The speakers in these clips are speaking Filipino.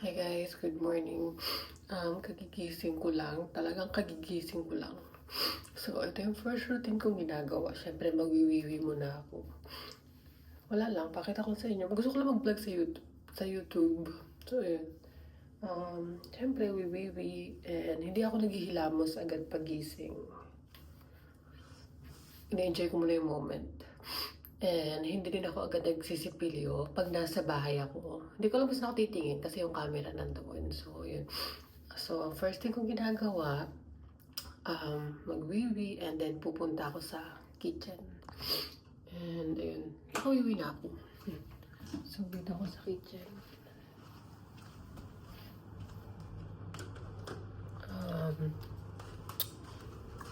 Hi guys, good morning. Kagigising ko lang. Talagang kagigising ko lang. So, ito yung first routine kong ginagawa. Siyempre, magwiwiwi muna ako. Wala lang, pakita ko sa inyo. Gusto ko lang mag-vlog sa YouTube. So, yun. Siyempre, wiwiwi. And hindi ako naghihilamos agad pagising. Ina-enjoy ko muna yung moment. And hindi din ako agad nagsisipilyo pag nasa bahay ako. Hindi ko lang basta ako titingin kasi yung camera nandoon. So, yun. So, ang first thing kong ginagawa, magwiwi and then pupunta ako sa kitchen. And ayun, nakawiwi na ako. So, dito ako sa kitchen.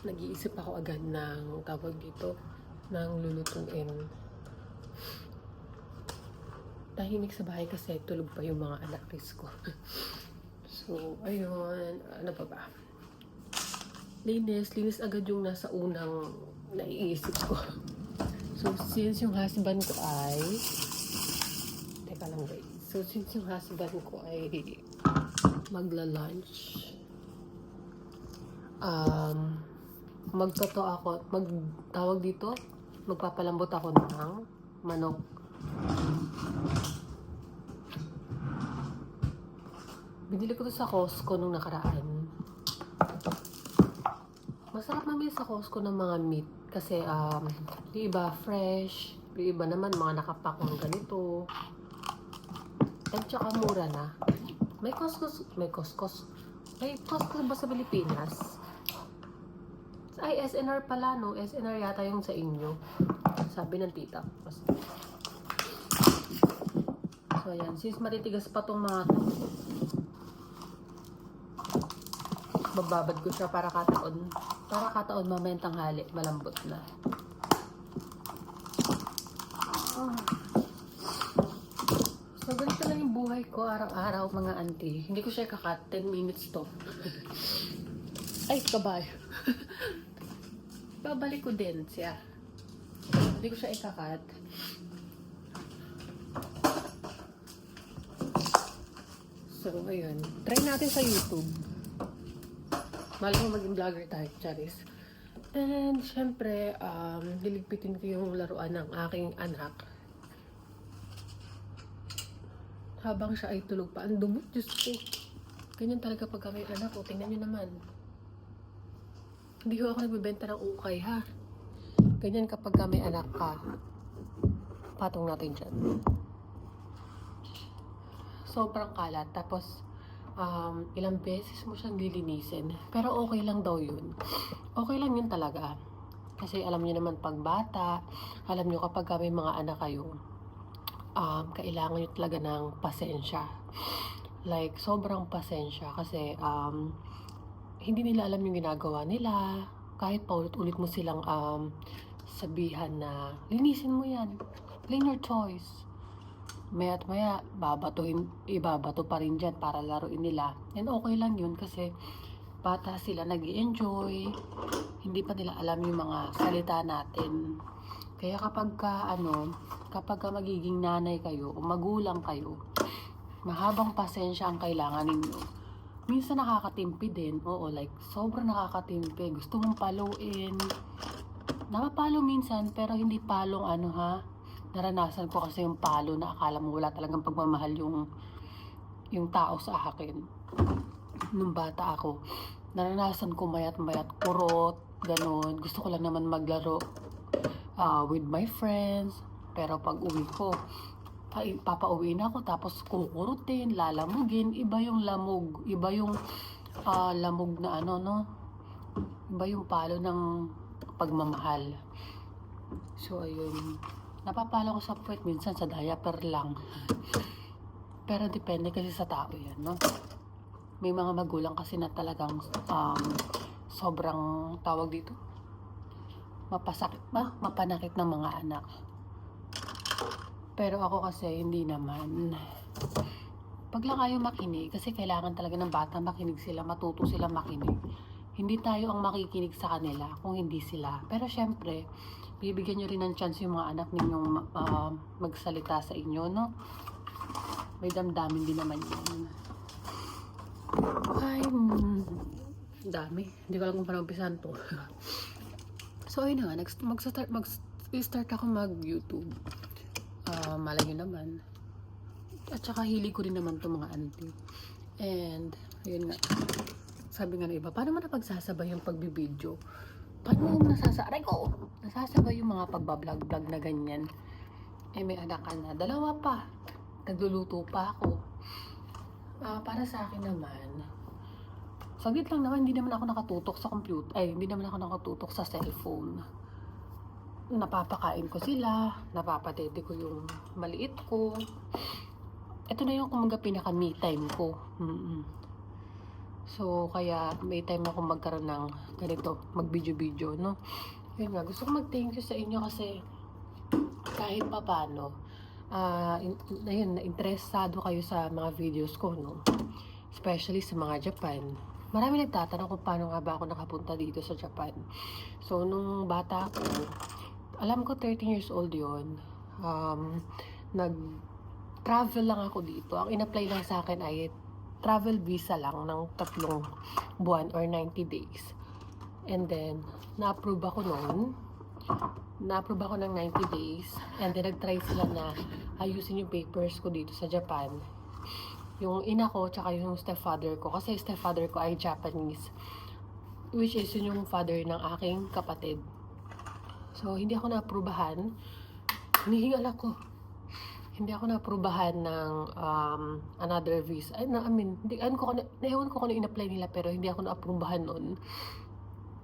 Nag-iisip ako agad ng tawag dito ng lulutuin. Tahimik sa bahay kasi tulog pa yung mga anak ko. So, ayun. Ano pa ba? Linis agad yung nasa unang naiisip ko. So, since yung husband ko ay... Teka lang guys. So, since yung husband ko ay magla-lunch, magtawag dito, magpapalambot ako ng manok. Binili ko to sa Costco nung nakaraan. Masarap naman sa Costco ng mga meat. Kasi, yung iba fresh, yung iba naman mga nakapack ng ganito. At saka mura na. May Costco ba sa Pilipinas? Ay, SNR pala, no? SNR yata yung sa inyo. Sabi ng tita. So, ayan. Since matitigas pa tong mga to, bababad ko siya para kataon mamayang tanghali, malambot na. So, ganito lang yung buhay ko araw-araw, mga auntie. Hindi ko siya kakat, 10 minutes to. Ay, kabayo. Babalik ko din siya. Hindi ko siya ikakat. So, ayun. Try natin sa YouTube. Mahal ko maging vlogger tayo, Charis. And, syempre, liligpitin ko yung laruan ng aking anak. Habang siya ay tulog pa. Ang dumot, Diyos ko. Ganyan talaga pag kami anak ko. Tingnan nyo naman. Hindi ko ako nagbibenta ng ukay, ha? Ganyan kapag kami anak ka. Patong natin dyan. Sobrang kalat. Tapos, ilang beses mo siyang lilinisin. Pero okay lang daw yun. Okay lang yun talaga. Kasi alam niyo naman pag bata, alam niyo kapag may mga anak kayo, kailangan niyo talaga ng pasensya. Like, sobrang pasensya. Kasi, hindi nila alam yung ginagawa nila. Kahit paulit-ulit mo silang sabihan na, linisin mo yan. Clean your toys. Maya't maya, ibabato pa rin dyan para laruin nila. And okay lang yun kasi bata sila nag-i-enjoy. Hindi pa nila alam yung mga salita natin. Kaya kapag magiging nanay kayo o magulang kayo, mahabang pasensya ang kailangan ninyo. Minsan nakakatimpi din. Oo, like, sobrang nakakatimpi. Gusto mong paluin. Napapalo minsan, pero hindi palong naranasan ko kasi yung palo na akala mo wala talagang pagmamahal yung tao sa akin. Nung bata ako, naranasan ko mayat kurot, ganun. Gusto ko lang naman maglaro with my friends. Pero pag uwi ko, papauwiin ako tapos kukurutin, lalamugin. Iba yung lamog. Iba yung lamog na iba yung palo ng pagmamahal. So, ayun. Napapalo ko sa puwet, minsan sa diaper lang. Pero depende kasi sa tao yan, no? May mga magulang kasi na talagang sobrang tawag dito, mapanakit ng mga anak. Pero ako kasi hindi naman. Pag lang ayaw makinig, kasi kailangan talaga ng bata makinig sila, matuto sila makinig. Hindi tayo ang makikinig sa kanila kung hindi sila. Pero syempre, bibigyan nyo rin ng chance yung mga anak ninyong magsalita sa inyo, no? May damdamin din naman yun. Ay, dami. Hindi ko alam kung paano umpisahan to. So, ayun na nga. Mag-start ako mag-YouTube. Malay nyo naman. At saka hilig ko rin naman to mga auntie. And, ayun nga. Sabi nga ng iba, paano mo napagsasabay yung pagbibideo? Paano mo nasasabay yung mga pagbablog-vlog na ganyan? Eh, may anak ka na. 2 pa. Nagluluto pa ako. Para sa akin naman, saglit lang naman, hindi naman ako nakatutok sa computer. Ay, hindi naman ako nakatutok sa cellphone. Napapakain ko sila, napapatete ko yung maliit ko. Ito na yung kumaga pinaka-me time ko. So, kaya may time ako magkaroon ng ganito, mag-video-video, no? Yun nga, gusto ko mag-thank you sa inyo kasi kahit pa paano, na-interesado kayo sa mga videos ko, no? Especially sa mga Japan. Marami nagtatanong kung paano nga ba ako nakapunta dito sa Japan. So, nung bata ako, alam ko 13 years old yon, nag-travel lang ako dito. Ang in-apply lang sa akin ay travel visa lang ng 3 buwan or 90 days. And then, na-approve ako noon. Na-approve ako ng 90 days. And then, nag-try sila na ayusin yung papers ko dito sa Japan. Yung ina ko, tsaka yung stepfather ko. Kasi stepfather ko ay Japanese. Which is yun yung father ng aking kapatid. So, hindi ako na-approvehan. Hinihingal ako. Hindi ako na-approvehan ng another visa. Ewan ko kung in-apply nila, pero hindi ako na-approvehan nun.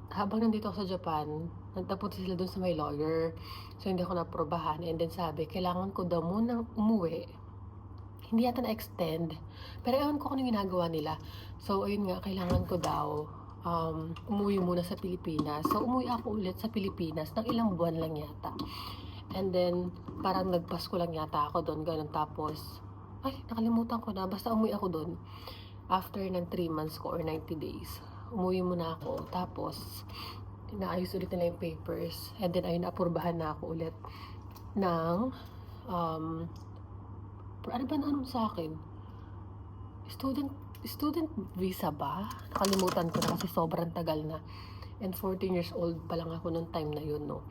Habang nandito ako sa Japan, nagtapunta sila dun sa may lawyer. So, hindi ako na-approvehan. And then sabi, kailangan ko daw munang umuwi. Hindi yata na-extend. Pero ewan ko kung ano ginagawa nila. So, ayun nga, kailangan ko daw umuwi muna sa Pilipinas. So, umuwi ako ulit sa Pilipinas ng ilang buwan lang yata. And then, parang nagpasko lang yata ako doon, ganun. Tapos, ay, nakalimutan ko na. Basta umuwi ako doon. After ng 3 months ko or 90 days. Umuwi muna ako. Tapos, inaayos ulit nila yung papers. And then, ayun, naapurbahan na ako ulit ng, ano ba na sa akin? Student visa ba? Nakalimutan ko na kasi sobrang tagal na. And 14 years old pa lang ako nung time na yun, no?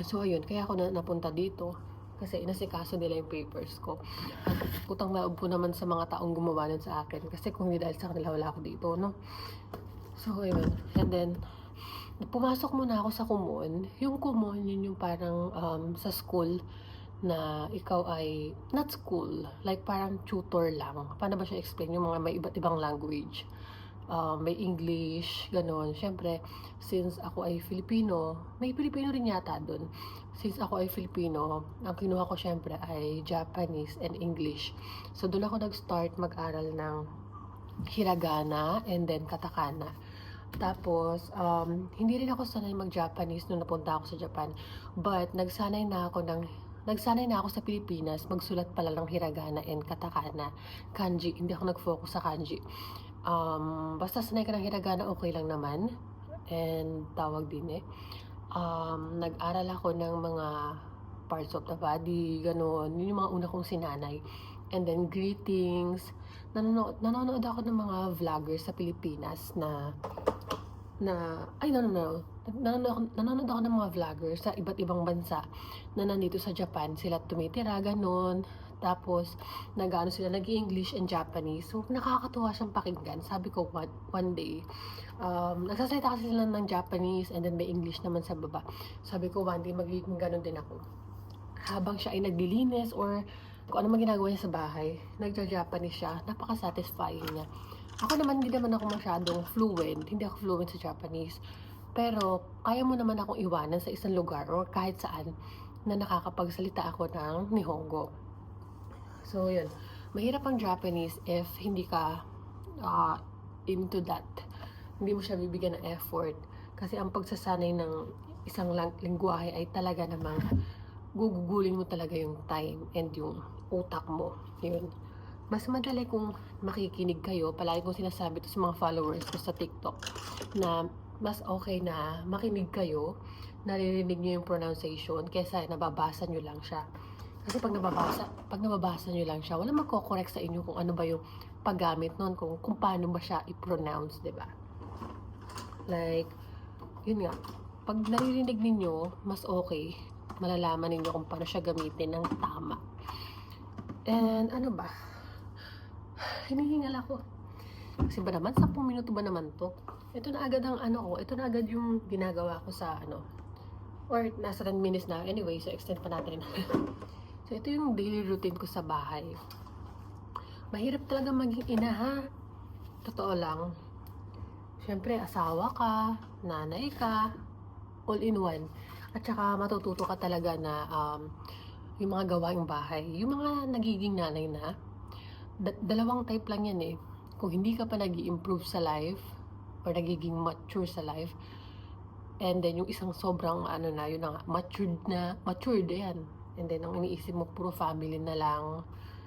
So, ayun, kaya ako napunta dito kasi inasikaso nila yung papers ko. At putang loob ko naman sa mga taong gumawa nun sa akin kasi kung hindi dahil sa kanila wala ako dito, no? So, ayun. And then, pumasok muna ako sa Kumon. Yung Kumon, yun yung parang sa school na ikaw ay, not school, like parang tutor lang. Paano ba siya explain? Yung mga may iba't ibang language. May English, ganon. Siyempre, since ako ay Filipino, may Filipino rin yata dun. Since ako ay Filipino, ang kinuha ko siyempre ay Japanese and English. So, doon ako nag-start mag-aral ng hiragana and then katakana. Tapos, hindi rin ako sanay mag-Japanese nung napunta ako sa Japan. But, nagsanay na ako sa Pilipinas, magsulat pala ng hiragana and katakana. Kanji, hindi ako nag-focus sa kanji. Basta sanay ka ng hiragana, okay lang naman. And tawag din nag-aral ako ng mga parts of the body, gano'n. Yun yung mga una kong sinanay. And then greetings. Nanonood ako ng mga vloggers sa Pilipinas nanonood ako ng mga vloggers sa iba't ibang bansa na nandito sa Japan. Sila tumitira, gano'n. Tapos, sila nag-English and Japanese. So, nakakatuwa siyang pakinggan. Sabi ko, one day, nagsasalita kasi sila ng Japanese and then may English naman sa baba. Sabi ko, one day, magiging ganun din ako. Habang siya ay naglilinis or kung ano man ginagawa niya sa bahay, nagja-Japanese siya, napaka-satisfying niya. Ako naman, hindi naman ako masyadong fluent. Hindi ako fluent sa Japanese. Pero, kaya mo naman akong iwanan sa isang lugar or kahit saan na nakakapagsalita ako ng Nihongo. So, yun. Mahirap ang Japanese if hindi ka into that. Hindi mo siya bibigyan ng effort. Kasi ang pagsasanay ng isang lingwahe ay talaga namang gugugulin mo talaga yung time and yung utak mo. Yun. Mas madali kung makikinig kayo. Palagi kong sinasabi to sa mga followers ko sa TikTok na mas okay na makinig kayo, naririnig nyo yung pronunciation kesa nababasa nyo lang siya. Kasi pag nababasa nyo lang siya, wala magko-correct sa inyo kung ano ba yung paggamit nun, kung paano ba siya i-pronounce, di ba? Like, yun nga, pag naririnig ninyo, mas okay, malalaman ninyo kung paano siya gamitin ng tama. And ano ba? Hinihingal ako. Kasi ba naman, 10 minuto ba naman to? Ito na agad ang ano ko, ito na agad yung ginagawa ko sa ano, or nasa 10 minutes na. Anyway, so extend pa natin. So ito yung daily routine ko sa bahay. Mahirap talaga maging ina, ha? Totoo lang. Siyempre, asawa ka, nanay ka, all in one. At saka matututo ka talaga na yung mga gawaing bahay. Yung mga nagiging nanay na, dalawang type lang yan eh. Kung hindi ka pa nag-i-improve sa life or nagiging mature sa life, and then yung isang sobrang ano na, yun na matured yan. And then ang iniisip mo puro family na lang.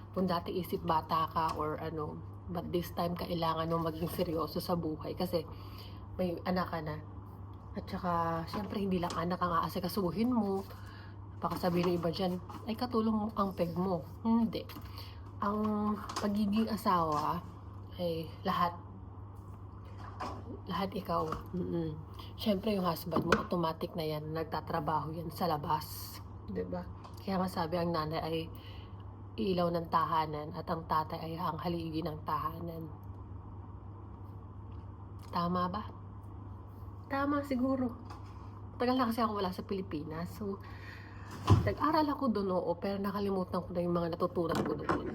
Kung dati isip bata ka or ano, but this time kailangan mo maging seryoso sa buhay kasi may anak ka na. At saka syempre hindi lang anak ang aasikasuhin mo. Baka sabihin ng iba dyan, ay katulong mo ang peg mo. Hindi. Ang pagiging asawa ay lahat ikaw. Syempre yung husband mo, automatic na yan, nagtatrabaho yan sa labas, diba? Kaya masabi ang nanay ay ilaw ng tahanan at ang tatay ay ang haligi ng tahanan. Tama ba? Tama siguro. Tagal na kasi ako wala sa Pilipinas, so nag-aral ako doon, oo, pero nakalimutan ko na yung mga natutunan ko doon.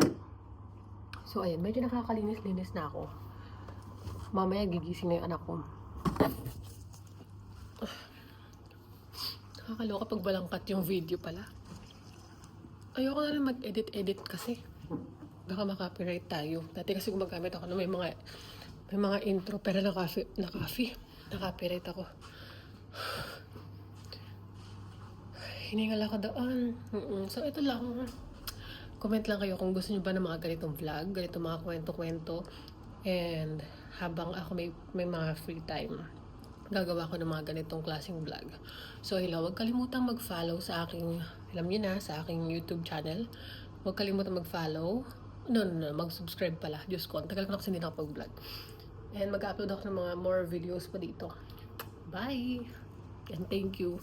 So ayun, medyo nakakalinis-linis na ako. Mamaya gigising na yung anak ko. Nakakaloka pag balangkat yung video pala. Ayoko na rin mag-edit kasi baka maka-copyright tayo. Dati kasi gumagamit ako na may mga intro pero naka-copyright ako. Hiningal ako doon. So ito lang. Comment lang kayo kung gusto niyo ba ng mga ganitong vlog, ganitong mga kwento-kwento. And habang ako may mga free time, gagawa ko ng mga ganitong klaseng vlog. So hello, huwag kalimutang mag-follow sa aking, alam niyo na, sa aking YouTube channel. Huwag kalimutang mag-follow. No, mag-subscribe pala. Diyos ko, ang tagal ko na kasi hindi nakapag-vlog. And mag-upload ako ng mga more videos pa dito. Bye! And thank you.